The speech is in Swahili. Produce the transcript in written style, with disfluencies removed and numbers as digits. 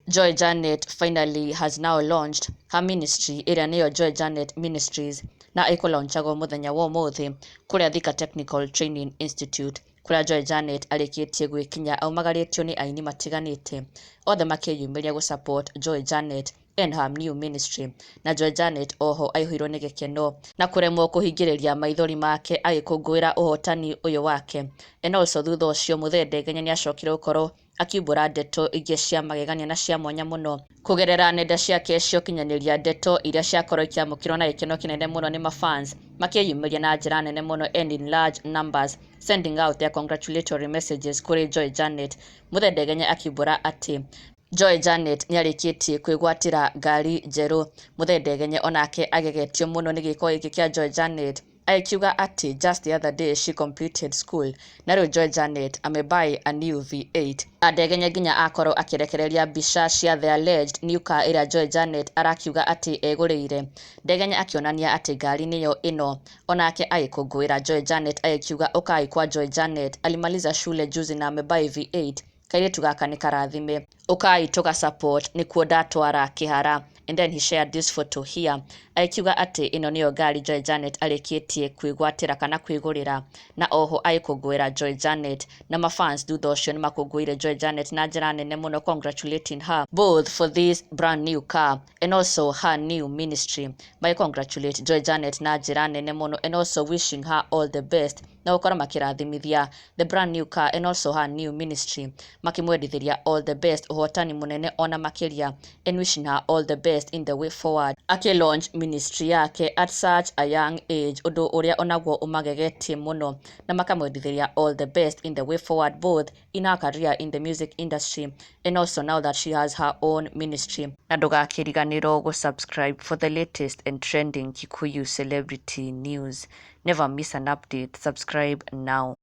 Joy Janet finally has now launched her ministry ĩrĩa nĩyo Joy Janet Ministries na ĩkũlaunchagwo mũthenya wa ũmũthĩ kũrĩa Thika Technical Training Institute kũrĩa Joy Janet arĩkĩtie gwĩkinya aumagarĩtio nĩ aini matiganĩte othe makĩyumĩria gũsupport Joy Janet and her new ministry na Joy Janet oho aihũirwo nĩ gĩkeno na kũremwo kũhingĩrĩria maithori make agĩkũngũĩra ũhotani ũyũ wake. And also thutha ũcio Muthee Ndegenye nĩacokire gũkorwo akiumbũra ndeto ingĩ cia magegania na cia mwanya mũno kũgerera nenda ciake cia ũkinyanĩria. Ndeto iria ciakorwo ikiamũkĩrwo na gĩkeno kĩnene mũno nĩ mafans makĩyumĩria na njĩra nene mũno and in large numbers sending out their congratulatory messages kũrĩ Joy Janet. Muthee Ndegenye akiumbũra atĩ Joy Janet nĩarĩkĩtie kwĩgwatĩra ngari njerũ. Muthee Ndegenye onake agegetio mũno nĩ gĩko gĩkĩ kĩa Joy Janet akiuga atĩ just the other day she completed school na rĩu Joy Janet amebuy a new V8. Na Ndegenye nginya akorwo akĩrekereria mbica cia the alleged new car ĩrĩa Joy Janet arakiuga atĩ egũrĩire. Ndegenye akĩonania atĩ ngari nĩyo ĩno onake agĩkũngũĩra Joy Janet agĩkiuga ũkai kwa Joy Janet alimaliza shule juzi na amebuy V8 kairĩtu gaka nĩ karathime ũkai tũga support nĩkuo ndatwara kĩhara. And then he shared this photo here akiuga atĩ ĩno nĩyo ngari Joy Janet arĩkĩtie kwĩgwatĩra kana kwĩgũrĩra na oho agĩkũngũĩra Joy Janet na mafans thutha ũcio nĩ makũngũĩire Joy Janet na njĩra nene mũno congratulating her both for this brand new car and also her new ministry. Congratulate Joy Janet na njĩra nene mũno and also wishing her all the best na gũkorwo makĩrathimithia the brand new car and also her new ministry makĩmwendithĩria all the best ũhotani mũnene ona makĩria and wishing her all the best in the way forward launch ministry yake at such a young age ũndũ ũrĩa onaguo ũmagegetie mũno na makamwendithĩria all the best in the way forward both in her career in the music industry and also now that she has her own ministry. Na ndũgakĩriganĩrwo gũsubscribe for the latest and trending Kikuyu celebrity news. Never miss an update. Subscribe now.